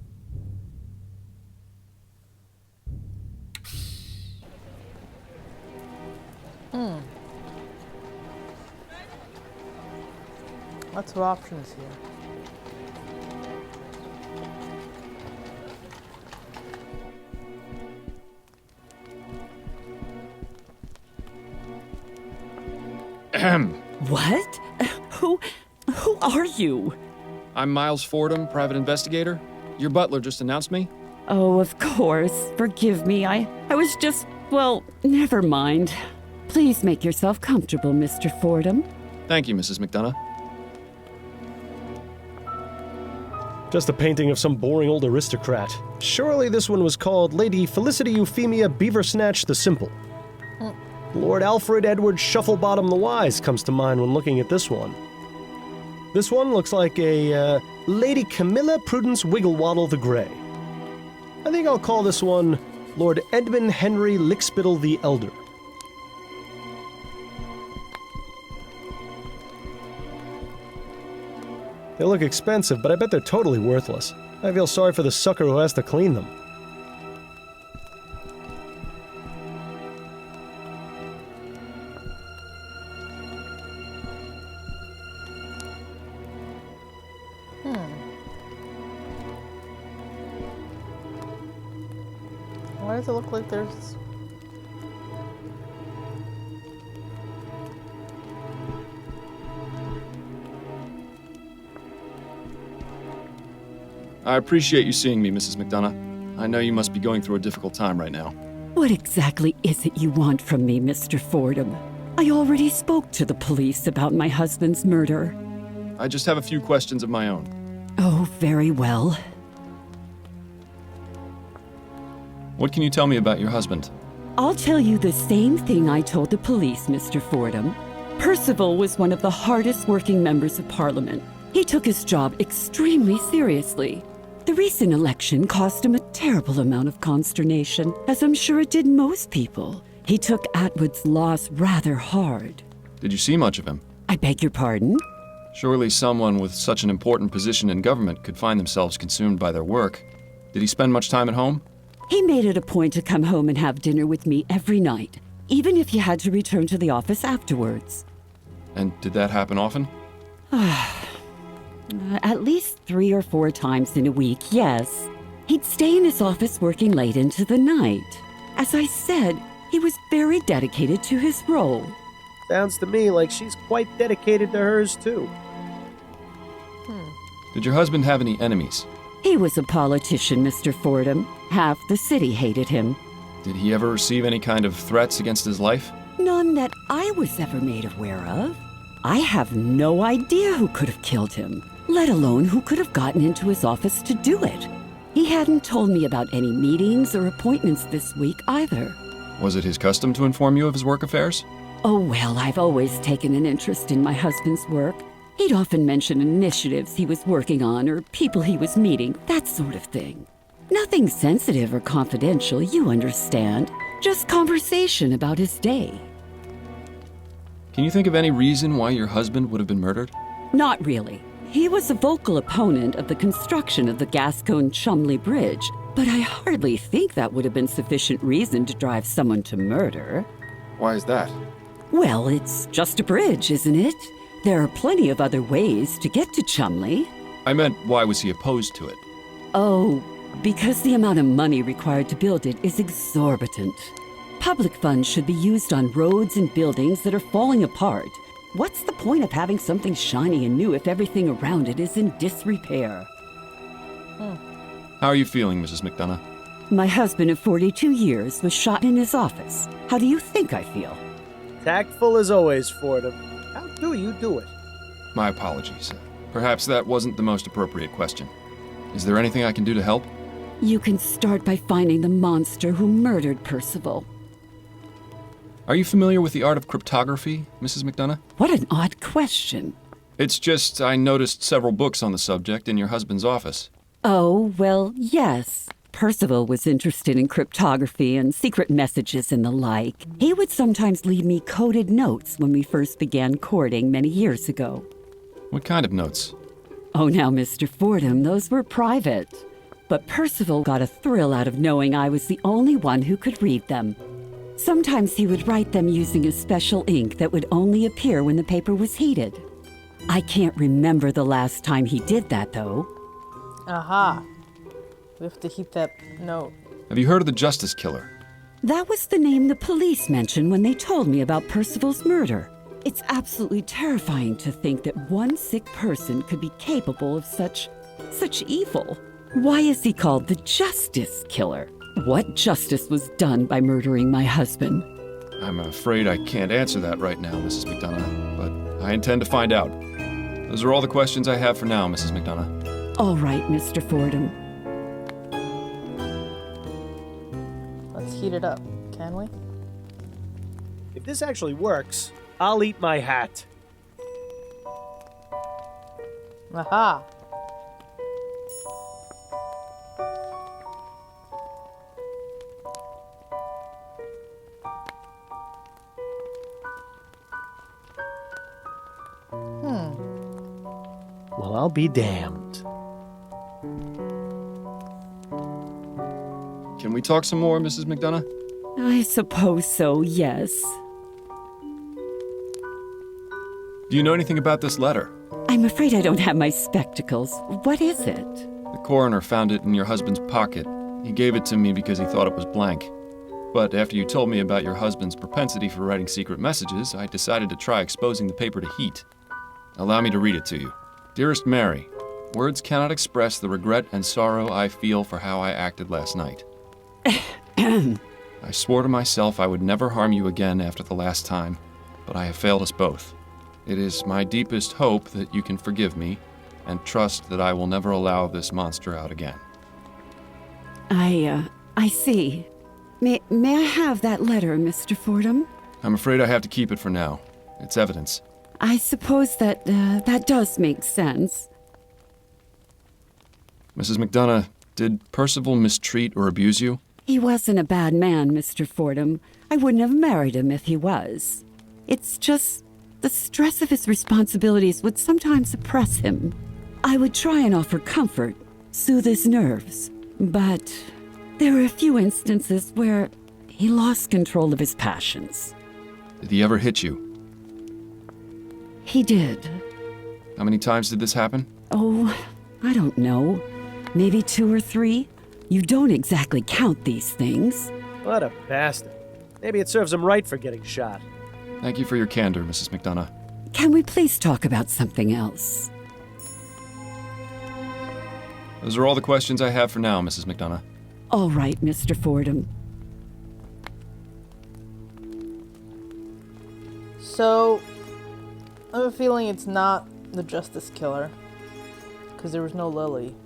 [SPEAKER 1] Lots of options here.
[SPEAKER 9] What? Who are you?
[SPEAKER 2] I'm Miles Fordham, private investigator. Your butler just announced me.
[SPEAKER 9] Oh, of course. Forgive me. I was just, well, never mind. Please make yourself comfortable, Mr. Fordham.
[SPEAKER 2] Thank you, Mrs. McDonough.
[SPEAKER 8] Just a painting of some boring old aristocrat. Surely this one was called Lady Felicity Euphemia Beaversnatch the Simple. Lord Alfred Edward Shufflebottom the Wise comes to mind when looking at this one. This one looks like a Lady Camilla Prudence Wigglewaddle the Grey. I think I'll call this one Lord Edmund Henry Lickspittle the Elder. They look expensive, but I bet they're totally worthless. I feel sorry for the sucker who has to clean them.
[SPEAKER 1] Why does it look like there's...
[SPEAKER 2] I appreciate you seeing me, Mrs. McDonough. I know you must be going through a difficult time right now.
[SPEAKER 9] What exactly is it you want from me, Mr. Fordham? I already spoke to the police about my husband's murder.
[SPEAKER 2] I just have a few questions of my own.
[SPEAKER 9] Oh, very well.
[SPEAKER 2] What can you tell me about your husband?
[SPEAKER 9] I'll tell you the same thing I told the police, Mr. Fordham. Percival was one of the hardest working members of Parliament. He took his job extremely seriously. The recent election cost him a terrible amount of consternation, as I'm sure it did most people. He took Atwood's loss rather hard.
[SPEAKER 2] Did you see much of him?
[SPEAKER 9] I beg your pardon?
[SPEAKER 2] Surely someone with such an important position in government could find themselves consumed by their work. Did he spend much time at home?
[SPEAKER 9] He made it a point to come home and have dinner with me every night, even if he had to return to the office afterwards.
[SPEAKER 2] And did that happen often?
[SPEAKER 9] At least 3 or 4 times in a week, yes. He'd stay in his office working late into the night. As I said, he was very dedicated to his role.
[SPEAKER 12] Sounds to me like she's quite dedicated to hers, too.
[SPEAKER 2] Did your husband have any enemies?
[SPEAKER 9] He was a politician, Mr. Fordham. Half the city hated him.
[SPEAKER 2] Did he ever receive any kind of threats against his life?
[SPEAKER 9] None that I was ever made aware of. I have no idea who could have killed him, let alone who could have gotten into his office to do it. He hadn't told me about any meetings or appointments this week either.
[SPEAKER 2] Was it his custom to inform you of his work affairs?
[SPEAKER 9] Oh, well, I've always taken an interest in my husband's work. He'd often mention initiatives he was working on or people he was meeting, that sort of thing. Nothing sensitive or confidential, you understand. Just conversation about his day.
[SPEAKER 2] Can you think of any reason why your husband would have been murdered?
[SPEAKER 9] Not really. He was a vocal opponent of the construction of the Gascogne-Chumley Bridge, but I hardly think that would have been sufficient reason to drive someone to murder.
[SPEAKER 2] Why is that?
[SPEAKER 9] Well, it's just a bridge, isn't it? There are plenty of other ways to get to Chumley.
[SPEAKER 2] I meant, why was he opposed to it?
[SPEAKER 9] Oh, because the amount of money required to build it is exorbitant. Public funds should be used on roads and buildings that are falling apart. What's the point of having something shiny and new if everything around it is in disrepair?
[SPEAKER 2] How are you feeling, Mrs. McDonough?
[SPEAKER 9] My husband of 42 years was shot in his office. How do you think I feel?
[SPEAKER 12] Tactful as always, Fordham. How do you do it?
[SPEAKER 2] My apologies. Perhaps that wasn't the most appropriate question. Is there anything I can do to help?
[SPEAKER 9] You can start by finding the monster who murdered Percival.
[SPEAKER 2] Are you familiar with the art of cryptography, Mrs. McDonough?
[SPEAKER 9] What an odd question.
[SPEAKER 2] It's just I noticed several books on the subject in your husband's office.
[SPEAKER 9] Oh, well, yes. Percival was interested in cryptography and secret messages and the like. He would sometimes leave me coded notes when we first began courting many years ago.
[SPEAKER 2] What kind of notes?
[SPEAKER 9] Oh, now, Mr. Fordham, those were private. But Percival got a thrill out of knowing I was the only one who could read them. Sometimes he would write them using a special ink that would only appear when the paper was heated. I can't remember the last time he did that, though.
[SPEAKER 1] Aha. We have to heat that note.
[SPEAKER 2] Have you heard of the Justice Killer?
[SPEAKER 9] That was the name the police mentioned when they told me about Percival's murder. It's absolutely terrifying to think that one sick person could be capable of such evil. Why is he called the Justice Killer? What justice was done by murdering my husband?
[SPEAKER 2] I'm afraid I can't answer that right now, Mrs. McDonough, but I intend to find out. Those are all the questions I have for now, Mrs. McDonough.
[SPEAKER 9] All right, Mr. Fordham.
[SPEAKER 1] Let's heat it up, can we?
[SPEAKER 12] If this actually works, I'll eat my hat.
[SPEAKER 1] Aha.
[SPEAKER 12] Well, I'll be damned.
[SPEAKER 2] Can we talk some more, Mrs. McDonough?
[SPEAKER 9] I suppose so, yes.
[SPEAKER 2] Do you know anything about this letter?
[SPEAKER 9] I'm afraid I don't have my spectacles. What is it?
[SPEAKER 2] The coroner found it in your husband's pocket. He gave it to me because he thought it was blank. But after you told me about your husband's propensity for writing secret messages, I decided to try exposing the paper to heat. Allow me to read it to you. Dearest Mary, words cannot express the regret and sorrow I feel for how I acted last night. I swore to myself I would never harm you again after the last time, but I have failed us both. It is my deepest hope that you can forgive me and trust that I will never allow this monster out again.
[SPEAKER 9] I see. May I have that letter, Mr. Fordham?
[SPEAKER 2] I'm afraid I have to keep it for now. It's evidence.
[SPEAKER 9] I suppose that does make sense.
[SPEAKER 2] Mrs. McDonough, Did Percival mistreat or abuse you?
[SPEAKER 9] He wasn't a bad man, Mr. Fordham. I wouldn't have married him if he was. It's just the stress of his responsibilities would sometimes oppress him. I would try and offer comfort, soothe his nerves, but there were a few instances where he lost control of his passions.
[SPEAKER 2] Did he ever hit you?
[SPEAKER 9] He did.
[SPEAKER 2] How many times did this happen?
[SPEAKER 9] Oh, I don't know. Maybe 2 or 3. You don't exactly count these things.
[SPEAKER 12] What a bastard. Maybe it serves him right for getting shot.
[SPEAKER 2] Thank you for your candor, Mrs. McDonough.
[SPEAKER 9] Can we please talk about something else?
[SPEAKER 2] Those are all the questions I have for now, Mrs. McDonough.
[SPEAKER 9] All right, Mr. Fordham.
[SPEAKER 1] So, I have a feeling it's not the Justice Killer, because there was no Lily.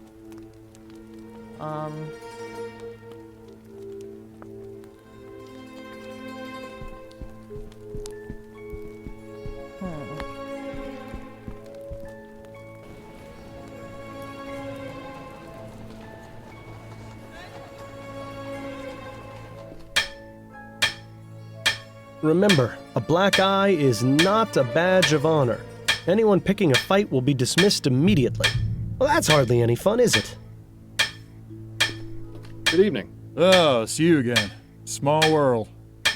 [SPEAKER 8] Remember, a black eye is not a badge of honor. Anyone picking a fight will be dismissed immediately. Well, that's hardly any fun, is it?
[SPEAKER 2] Good evening.
[SPEAKER 13] Oh, it's you again. Small world.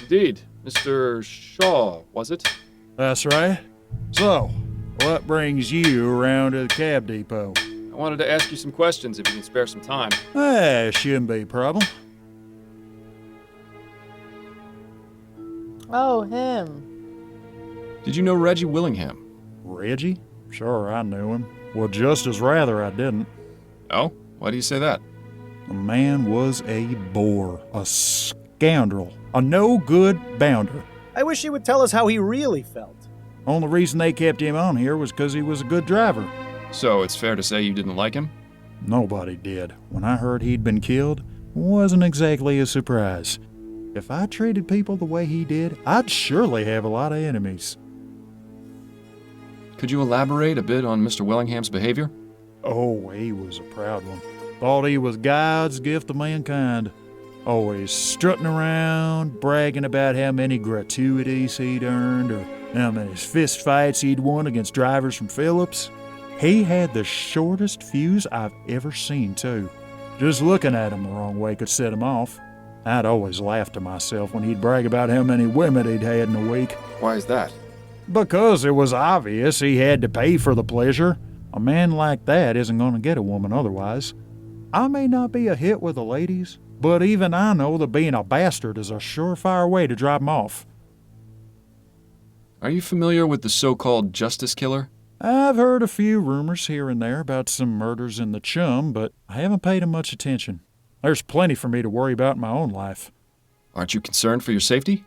[SPEAKER 2] Indeed. Mr. Shaw, was it?
[SPEAKER 13] That's right. So, what brings you around to the cab depot?
[SPEAKER 2] I wanted to ask you some questions if you can spare some time.
[SPEAKER 13] Shouldn't be a problem.
[SPEAKER 1] Oh, him.
[SPEAKER 2] Did you know Reggie Willingham?
[SPEAKER 13] Reggie? Sure, I knew him. Well, just as rather I didn't.
[SPEAKER 2] Oh? Why do you say that?
[SPEAKER 13] The man was a bore, a scoundrel, a no-good bounder.
[SPEAKER 12] I wish he would tell us how he really felt.
[SPEAKER 13] Only reason they kept him on here was because he was a good driver.
[SPEAKER 2] So it's fair to say you didn't like him?
[SPEAKER 13] Nobody did. When I heard he'd been killed, wasn't exactly a surprise. If I treated people the way he did, I'd surely have a lot of enemies.
[SPEAKER 2] Could you elaborate a bit on Mr. Willingham's behavior?
[SPEAKER 13] Oh, he was a proud one. Thought he was God's gift to mankind. Always strutting around, bragging about how many gratuities he'd earned or how many fist fights he'd won against drivers from Phillips. He had the shortest fuse I've ever seen, too. Just looking at him the wrong way could set him off. I'd always laugh to myself when he'd brag about how many women he'd had in a week.
[SPEAKER 2] Why is that?
[SPEAKER 13] Because it was obvious he had to pay for the pleasure. A man like that isn't going to get a woman otherwise. I may not be a hit with the ladies, but even I know that being a bastard is a surefire way to drive 'em off.
[SPEAKER 2] Are you familiar with the so-called Justice Killer?
[SPEAKER 13] I've heard a few rumors here and there about some murders in the Chum, but I haven't paid 'em much attention. There's plenty for me to worry about in my own life.
[SPEAKER 2] Aren't you concerned for your safety?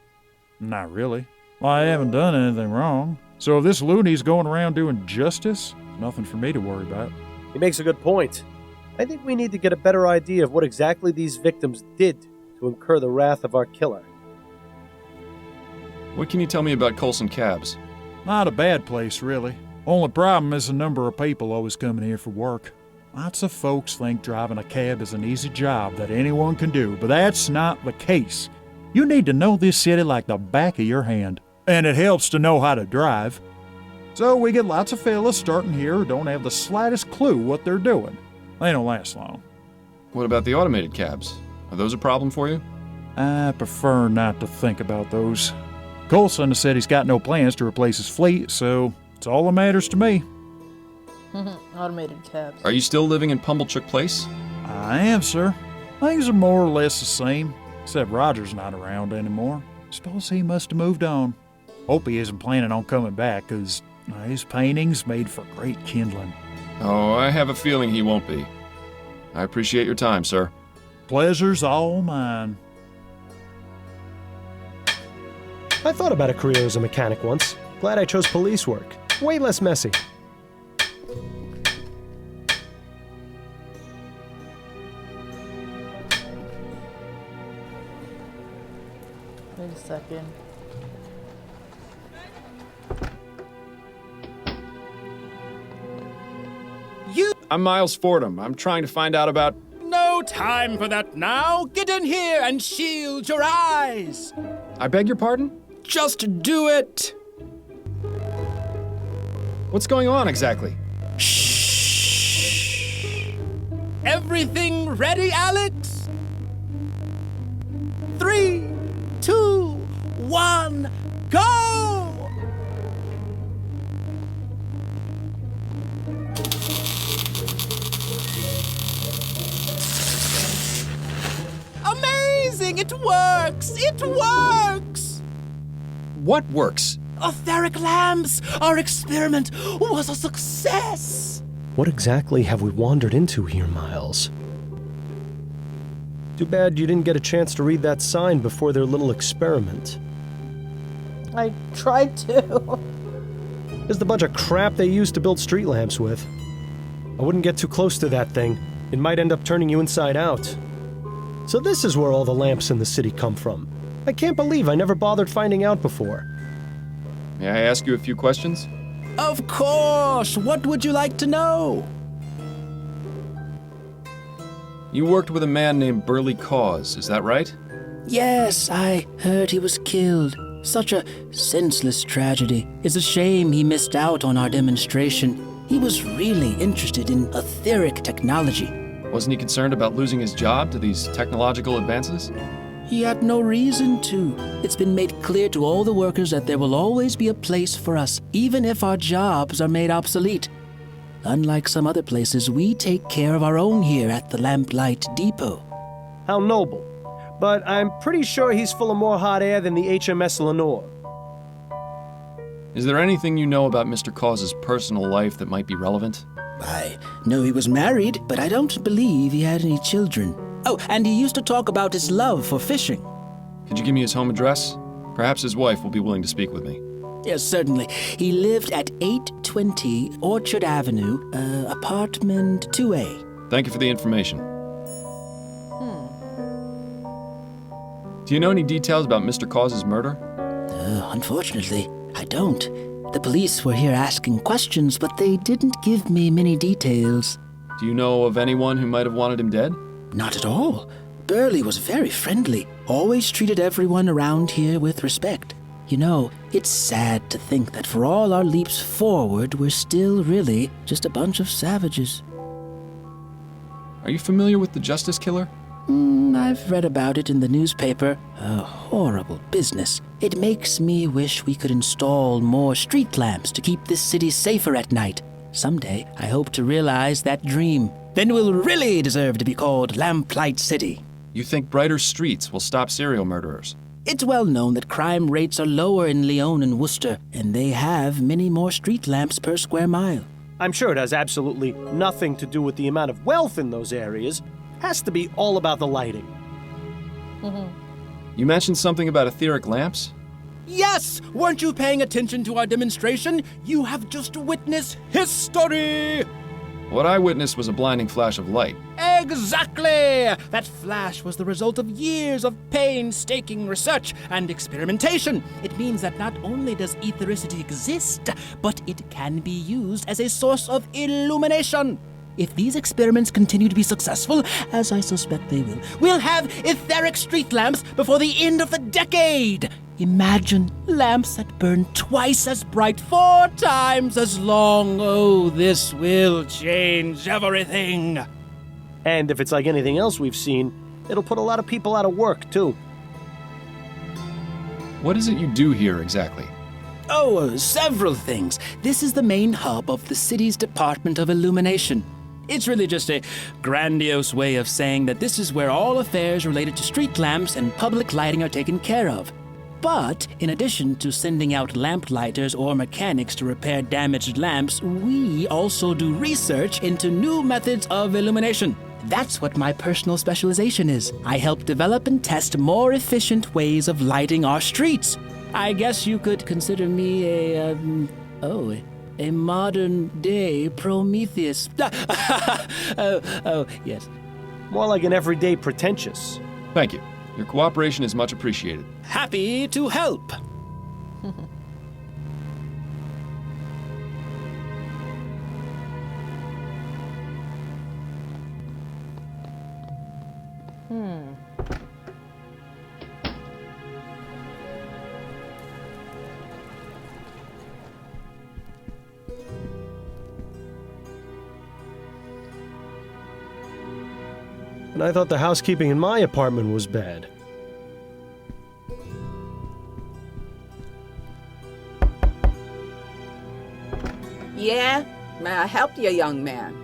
[SPEAKER 13] Not really. Well, I haven't done anything wrong. So if this loony's going around doing justice, nothing for me to worry about.
[SPEAKER 12] He makes a good point. I think we need to get a better idea of what exactly these victims did to incur the wrath of our killer.
[SPEAKER 2] What can you tell me about Colson Cabs?
[SPEAKER 13] Not a bad place, really. Only problem is the number of people always coming here for work. Lots of folks think driving a cab is an easy job that anyone can do, but that's not the case. You need to know this city like the back of your hand, and it helps to know how to drive. So we get lots of fellas starting here who don't have the slightest clue what they're doing. They don't last long.
[SPEAKER 2] What about the automated cabs? Are those a problem for you?
[SPEAKER 13] I prefer not to think about those. Colson said he's got no plans to replace his fleet, so it's all that matters to me.
[SPEAKER 1] Automated cabs.
[SPEAKER 2] Are you still living in Pumblechook Place?
[SPEAKER 13] I am, sir. Things are more or less the same, except Roger's not around anymore. Suppose he must have moved on. Hope he isn't planning on coming back, because his paintings made for great kindling.
[SPEAKER 2] Oh, I have a feeling he won't be. I appreciate your time, sir.
[SPEAKER 13] Pleasure's all mine.
[SPEAKER 8] I thought about a career as a mechanic once. Glad I chose police work. Way less messy.
[SPEAKER 1] Wait a second.
[SPEAKER 2] I'm Miles Fordham. I'm trying to find out about... No,
[SPEAKER 14] no time for that now. Get in here and shield your eyes.
[SPEAKER 2] I beg your pardon?
[SPEAKER 14] Just do it.
[SPEAKER 2] What's going on exactly?
[SPEAKER 14] Shh. Everything ready, Alex? 3, 2, 1, go! Amazing! It works! It works!
[SPEAKER 2] What works?
[SPEAKER 14] Etheric lamps! Our experiment was a success!
[SPEAKER 8] What exactly have we wandered into here, Miles? Too bad you didn't get a chance to read that sign before their little experiment.
[SPEAKER 1] I tried to.
[SPEAKER 8] There's the bunch of crap they used to build street lamps with. I wouldn't get too close to that thing. It might end up turning you inside out. So this is where all the lamps in the city come from. I can't believe I never bothered finding out before.
[SPEAKER 2] May I ask you a few questions?
[SPEAKER 14] Of course! What would you like to know?
[SPEAKER 2] You worked with a man named Burley Cause, is that right?
[SPEAKER 15] Yes, I heard he was killed. Such a senseless tragedy. It's a shame he missed out on our demonstration. He was really interested in etheric technology.
[SPEAKER 2] Wasn't he concerned about losing his job to these technological advances?
[SPEAKER 15] He had no reason to. It's been made clear to all the workers that there will always be a place for us, even if our jobs are made obsolete. Unlike some other places, we take care of our own here at the Lamplight Depot.
[SPEAKER 8] How noble. But I'm pretty sure he's full of more hot air than the HMS Lenore.
[SPEAKER 2] Is there anything you know about Mr. Cause's personal life that might be relevant?
[SPEAKER 15] I know he was married, but I don't believe he had any children. Oh, and he used to talk about his love for fishing.
[SPEAKER 2] Could you give me his home address? Perhaps his wife will be willing to speak with me.
[SPEAKER 15] Yes, certainly. He lived at 820 Orchard Avenue, apartment 2A.
[SPEAKER 2] Thank you for the information. Do you know any details about Mr. Cause's murder?
[SPEAKER 15] Unfortunately, I don't. The police were here asking questions, but they didn't give me many details.
[SPEAKER 2] Do you know of anyone who might have wanted him dead?
[SPEAKER 15] Not at all. Burley was very friendly, always treated everyone around here with respect. You know, it's sad to think that for all our leaps forward, we're still really just a bunch of savages.
[SPEAKER 2] Are you familiar with the Justice Killer?
[SPEAKER 15] I've read about it in the newspaper. A horrible business. It makes me wish we could install more street lamps to keep this city safer at night. Someday, I hope to realize that dream. Then we'll really deserve to be called Lamplight City.
[SPEAKER 2] You think brighter streets will stop serial murderers?
[SPEAKER 15] It's well known that crime rates are lower in Lyon and Worcester, and they have many more street lamps per square mile.
[SPEAKER 8] I'm sure it has absolutely nothing to do with the amount of wealth in those areas. Has to be all about the lighting.
[SPEAKER 2] You mentioned something about etheric lamps?
[SPEAKER 14] Yes! Weren't you paying attention to our demonstration? You have just witnessed history!
[SPEAKER 2] What I witnessed was a blinding flash of light.
[SPEAKER 14] Exactly! That flash was the result of years of painstaking research and experimentation. It means that not only does ethericity exist, but it can be used as a source of illumination. If these experiments continue to be successful, as I suspect they will, we'll have etheric street lamps before the end of the decade. Imagine lamps that burn twice as bright, 4 times as long. Oh, this will change everything.
[SPEAKER 8] And if it's like anything else we've seen, it'll put a lot of people out of work, too.
[SPEAKER 2] What is it you do here exactly?
[SPEAKER 15] Oh, several things. This is the main hub of the city's Department of Illumination. It's really just a grandiose way of saying that this is where all affairs related to street lamps and public lighting are taken care of. But in addition to sending out lamplighters or mechanics to repair damaged lamps, we also do research into new methods of illumination. That's what my personal specialization is. I help develop and test more efficient ways of lighting our streets. I guess you could consider me a modern-day Prometheus. Yes.
[SPEAKER 8] More like an everyday pretentious.
[SPEAKER 2] Thank you. Your cooperation is much appreciated.
[SPEAKER 15] Happy to help.
[SPEAKER 8] And I thought the housekeeping in my apartment was bad.
[SPEAKER 16] Yeah? May I help you, young man?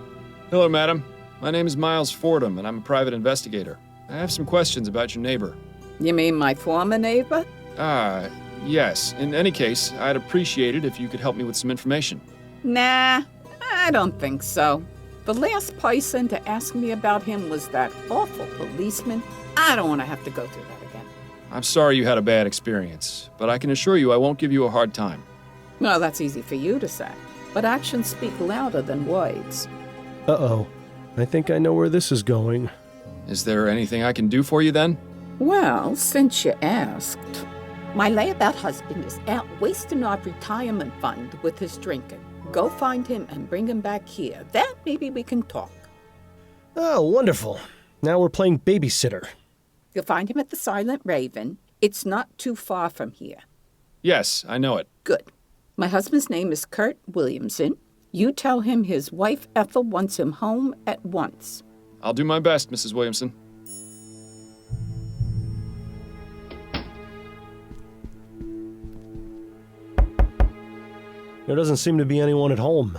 [SPEAKER 2] Hello, madam. My name is Miles Fordham, and I'm a private investigator. I have some questions about your neighbor.
[SPEAKER 16] You mean my former neighbor?
[SPEAKER 2] Yes. In any case, I'd appreciate it if you could help me with some information.
[SPEAKER 16] Nah, I don't think so. The last person to ask me about him was that awful policeman. I don't want to have to go through that again.
[SPEAKER 2] I'm sorry you had a bad experience, but I can assure you I won't give you a hard time.
[SPEAKER 16] Well, that's easy for you to say, but actions speak louder than words.
[SPEAKER 8] Uh-oh. I think I know where this is going.
[SPEAKER 2] Is there anything I can do for you then?
[SPEAKER 16] Well, since you asked, my layabout husband is out wasting our retirement fund with his drinking. Go find him and bring him back here. Then maybe we can talk.
[SPEAKER 8] Oh, wonderful. Now we're playing babysitter.
[SPEAKER 16] You'll find him at the Silent Raven. It's not too far from here.
[SPEAKER 2] Yes, I know it.
[SPEAKER 16] Good. My husband's name is Kurt Williamson. You tell him his wife Ethel wants him home at once.
[SPEAKER 2] I'll do my best, Mrs. Williamson.
[SPEAKER 8] There doesn't seem to be anyone at home.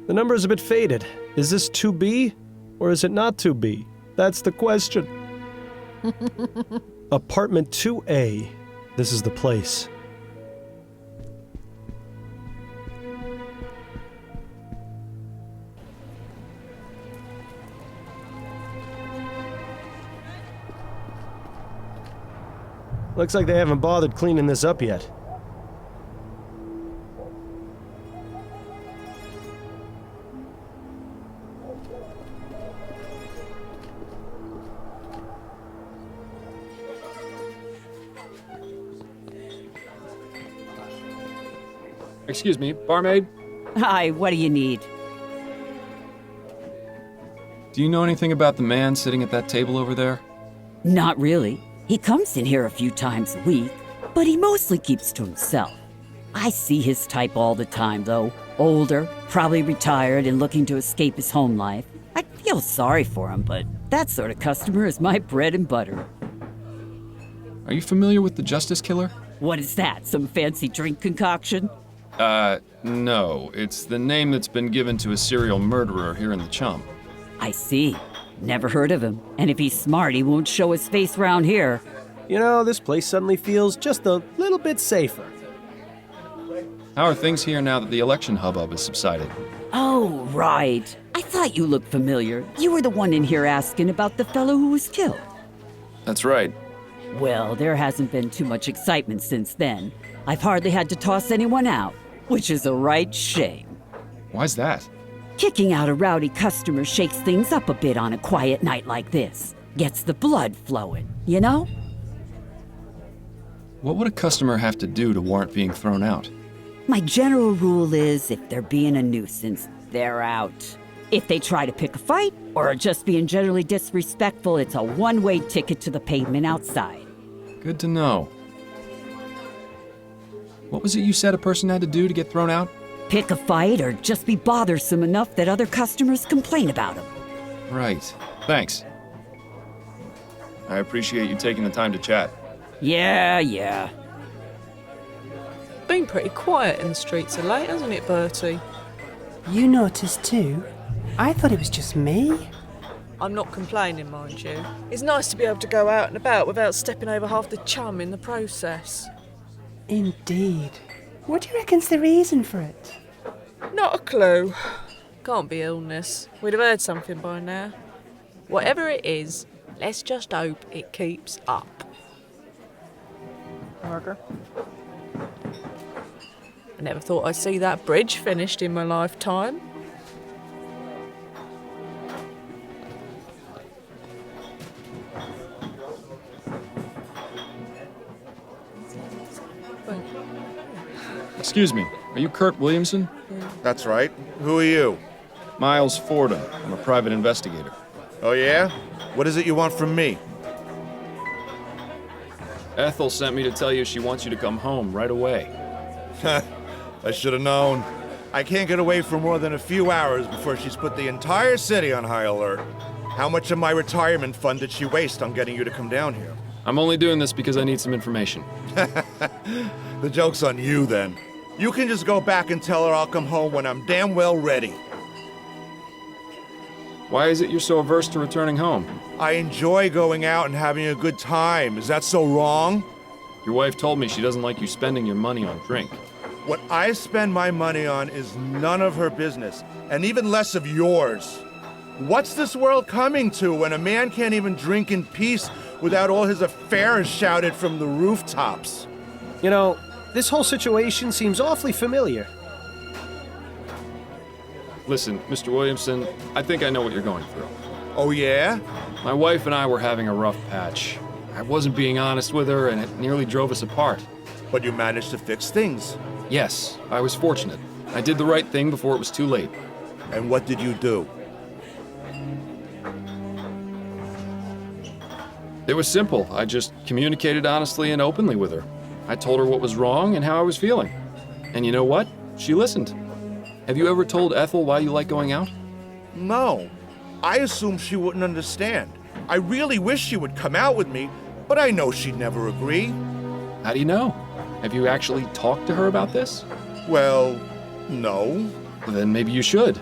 [SPEAKER 8] The number is a bit faded. Is this 2B or is it not 2B? That's the question. Apartment 2A. This is the place. Looks like they haven't bothered cleaning this up yet.
[SPEAKER 2] Excuse me, barmaid?
[SPEAKER 9] Hi, what do you need?
[SPEAKER 2] Do you know anything about the man sitting at that table over there?
[SPEAKER 9] Not really. He comes in here a few times a week, but he mostly keeps to himself. I see his type all the time, though. Older, probably retired and looking to escape his home life. I feel sorry for him, but that sort of customer is my bread and butter.
[SPEAKER 2] Are you familiar with the Justice Killer?
[SPEAKER 9] What is that, some fancy drink concoction?
[SPEAKER 2] No. It's the name that's been given to a serial murderer here in the Chum.
[SPEAKER 9] I see. Never heard of him. And if he's smart, he won't show his face around here.
[SPEAKER 8] You know, this place suddenly feels just a little bit safer.
[SPEAKER 2] How are things here now that the election hubbub has subsided?
[SPEAKER 9] Oh, right. I thought you looked familiar. You were the one in here asking about the fellow who was killed.
[SPEAKER 2] That's right.
[SPEAKER 9] Well, there hasn't been too much excitement since then. I've hardly had to toss anyone out, which is a right shame.
[SPEAKER 2] Why's that?
[SPEAKER 9] Kicking out a rowdy customer shakes things up a bit on a quiet night like this. Gets the blood flowing, you know?
[SPEAKER 2] What would a customer have to do to warrant being thrown out?
[SPEAKER 9] My general rule is if they're being a nuisance, they're out. If they try to pick a fight or are just being generally disrespectful, it's a one-way ticket to the pavement outside.
[SPEAKER 2] Good to know. What was it you said a person had to do to get thrown out?
[SPEAKER 9] Pick a fight or just be bothersome enough that other customers complain about them.
[SPEAKER 2] Right. Thanks. I appreciate you taking the time to chat.
[SPEAKER 9] Yeah.
[SPEAKER 17] Been pretty quiet in the streets of late, hasn't it, Bertie?
[SPEAKER 18] You noticed too? I thought it was just me.
[SPEAKER 17] I'm not complaining, mind you. It's nice to be able to go out and about without stepping over half the chum in the process.
[SPEAKER 18] Indeed. What do you reckon's the reason for it?
[SPEAKER 17] Not a clue. Can't be illness. We'd have heard something by now. Whatever it is, let's just hope it keeps up.
[SPEAKER 1] Marker?
[SPEAKER 17] I never thought I'd see that bridge finished in my lifetime.
[SPEAKER 2] Excuse me, are you Kurt Williamson?
[SPEAKER 19] That's right. Who are you?
[SPEAKER 2] Miles Fordham. I'm a private investigator.
[SPEAKER 19] Oh, yeah? What is it you want from me?
[SPEAKER 2] Ethel sent me to tell you she wants you to come home right away.
[SPEAKER 19] I should have known. I can't get away for more than a few hours before she's put the entire city on high alert. How much of my retirement fund did she waste on getting you to come down here?
[SPEAKER 2] I'm only doing this because I need some information.
[SPEAKER 19] The joke's on you, then. You can just go back and tell her I'll come home when I'm damn well ready.
[SPEAKER 2] Why is it you're so averse to returning home?
[SPEAKER 19] I enjoy going out and having a good time. Is that so wrong?
[SPEAKER 2] Your wife told me she doesn't like you spending your money on drink.
[SPEAKER 19] What I spend my money on is none of her business, and even less of yours. What's this world coming to when a man can't even drink in peace without all his affairs shouted from the rooftops?
[SPEAKER 12] You know, this whole situation seems awfully familiar.
[SPEAKER 2] Listen, Mr. Williamson, I think I know what you're going through.
[SPEAKER 19] Oh, yeah?
[SPEAKER 2] My wife and I were having a rough patch. I wasn't being honest with her, and it nearly drove us apart.
[SPEAKER 19] But you managed to fix things.
[SPEAKER 2] Yes, I was fortunate. I did the right thing before it was too late.
[SPEAKER 19] And what did you do?
[SPEAKER 2] It was simple. I just communicated honestly and openly with her. I told her what was wrong and how I was feeling. And you know what? She listened. Have you ever told Ethel why you like going out?
[SPEAKER 19] No. I assumed she wouldn't understand. I really wish she would come out with me, but I know she'd never agree.
[SPEAKER 2] How do you know? Have you actually talked to her about this?
[SPEAKER 19] Well, no.
[SPEAKER 2] Well, then maybe you should.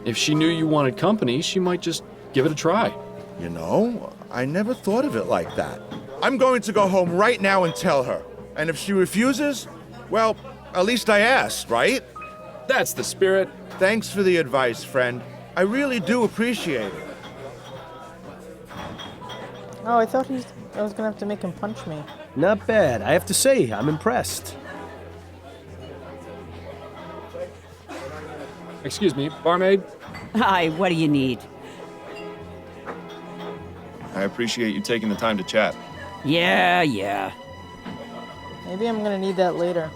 [SPEAKER 2] If she knew you wanted company, she might just give it a try.
[SPEAKER 19] You know, I never thought of it like that. I'm going to go home right now and tell her. And if she refuses, well, at least I asked, right?
[SPEAKER 2] That's the spirit.
[SPEAKER 19] Thanks for the advice, friend. I really do appreciate it.
[SPEAKER 1] Oh, I thought I was gonna have to make him punch me.
[SPEAKER 12] Not bad. I have to say, I'm impressed.
[SPEAKER 2] Excuse me, barmaid?
[SPEAKER 9] Hi, what do you need?
[SPEAKER 2] I appreciate you taking the time to chat.
[SPEAKER 9] Yeah.
[SPEAKER 1] Maybe I'm gonna need that later.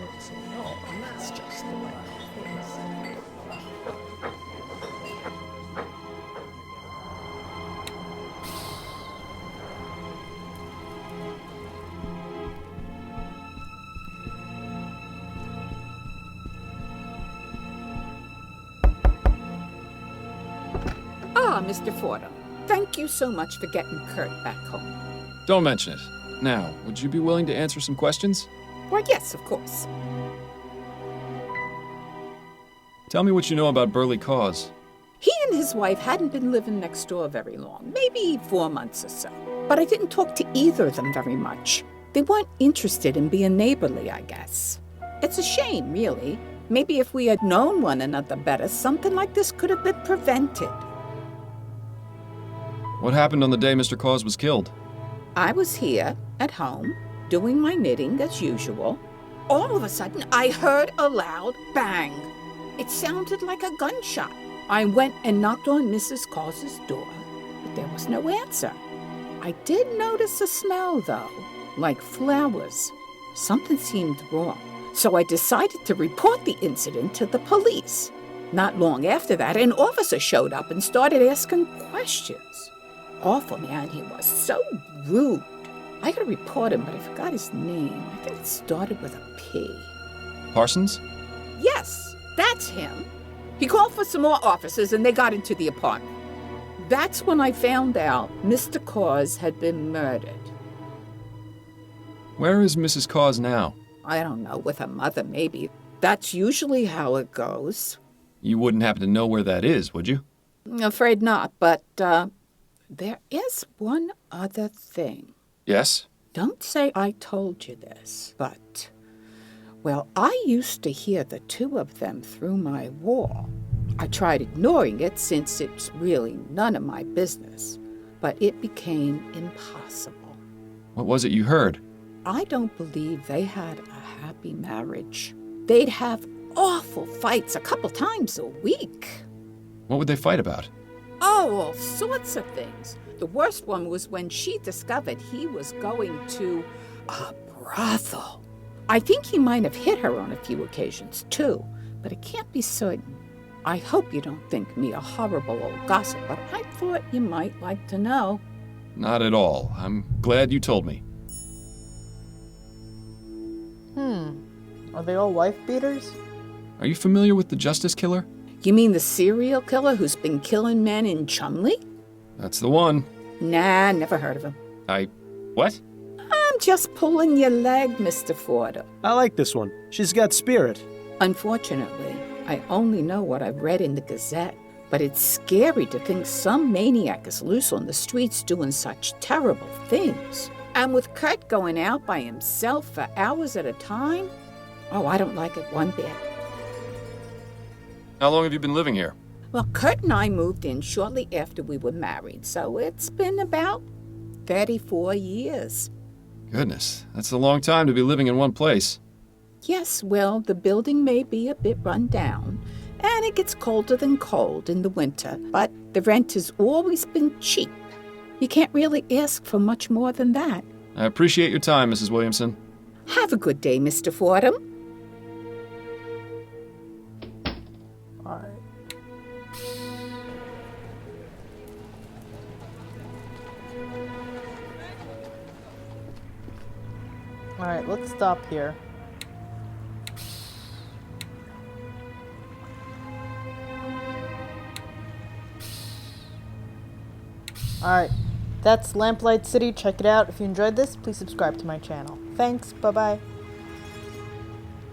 [SPEAKER 16] Ah, Mr. Fordham, thank you so much for getting Kurt back home.
[SPEAKER 2] Don't mention it. Now, would you be willing to answer some questions?
[SPEAKER 16] Why, yes, of course.
[SPEAKER 2] Tell me what you know about Burley Cause.
[SPEAKER 16] He and his wife hadn't been living next door very long, maybe 4 months or so. But I didn't talk to either of them very much. They weren't interested in being neighborly, I guess. It's a shame, really. Maybe if we had known one another better, something like this could have been prevented.
[SPEAKER 2] What happened on the day Mr. Cause was killed?
[SPEAKER 16] I was here, at home, doing my knitting as usual. All of a sudden, I heard a loud bang. It sounded like a gunshot. I went and knocked on Mrs. Cause's door, but there was no answer. I did notice a smell, though, like flowers. Something seemed wrong, so I decided to report the incident to the police. Not long after that, an officer showed up and started asking questions. Awful man he was, so rude. I gotta report him, but I forgot his name. I think it started with a P.
[SPEAKER 2] Parsons?
[SPEAKER 16] Yes, that's him. He called for some more officers and they got into the apartment. That's when I found out Mr. Cause had been murdered.
[SPEAKER 2] Where is Mrs. Cause now?
[SPEAKER 16] I don't know, with her mother maybe. That's usually how it goes.
[SPEAKER 2] You wouldn't happen to know where that is, would you?
[SPEAKER 16] Afraid not, but there is one other thing.
[SPEAKER 2] Yes?
[SPEAKER 16] Don't say I told you this, but, well, I used to hear the two of them through my wall. I tried ignoring it since it's really none of my business, but it became impossible.
[SPEAKER 2] What was it you heard?
[SPEAKER 16] I don't believe they had a happy marriage. They'd have awful fights a couple times a week.
[SPEAKER 2] What would they fight about?
[SPEAKER 16] Oh, all sorts of things. The worst one was when she discovered he was going to a brothel. I think he might have hit her on a few occasions, too, but I can't be certain. I hope you don't think me a horrible old gossip, but I thought you might like to know.
[SPEAKER 2] Not at all. I'm glad you told me.
[SPEAKER 1] Are they all wife beaters?
[SPEAKER 2] Are you familiar with the Justice Killer?
[SPEAKER 16] You mean the serial killer who's been killing men in Chumley?
[SPEAKER 2] That's the one.
[SPEAKER 16] Nah, never heard of him.
[SPEAKER 2] What?
[SPEAKER 16] I'm just pulling your leg, Mr. Fordham.
[SPEAKER 12] I like this one. She's got spirit.
[SPEAKER 16] Unfortunately, I only know what I've read in the Gazette, but it's scary to think some maniac is loose on the streets doing such terrible things. And with Kurt going out by himself for hours at a time, oh, I don't like it one bit.
[SPEAKER 2] How long have you been living here?
[SPEAKER 16] Well, Kurt and I moved in shortly after we were married, so it's been about 34 years.
[SPEAKER 2] Goodness, that's a long time to be living in one place.
[SPEAKER 16] Yes, well, the building may be a bit run down, and it gets colder than cold in the winter, but the rent has always been cheap. You can't really ask for much more than that.
[SPEAKER 2] I appreciate your time, Mrs. Williamson.
[SPEAKER 16] Have a good day, Mr. Fordham.
[SPEAKER 1] Alright, let's stop here. Alright, that's Lamplight City. Check it out. If you enjoyed this, please subscribe to my channel. Thanks, bye-bye.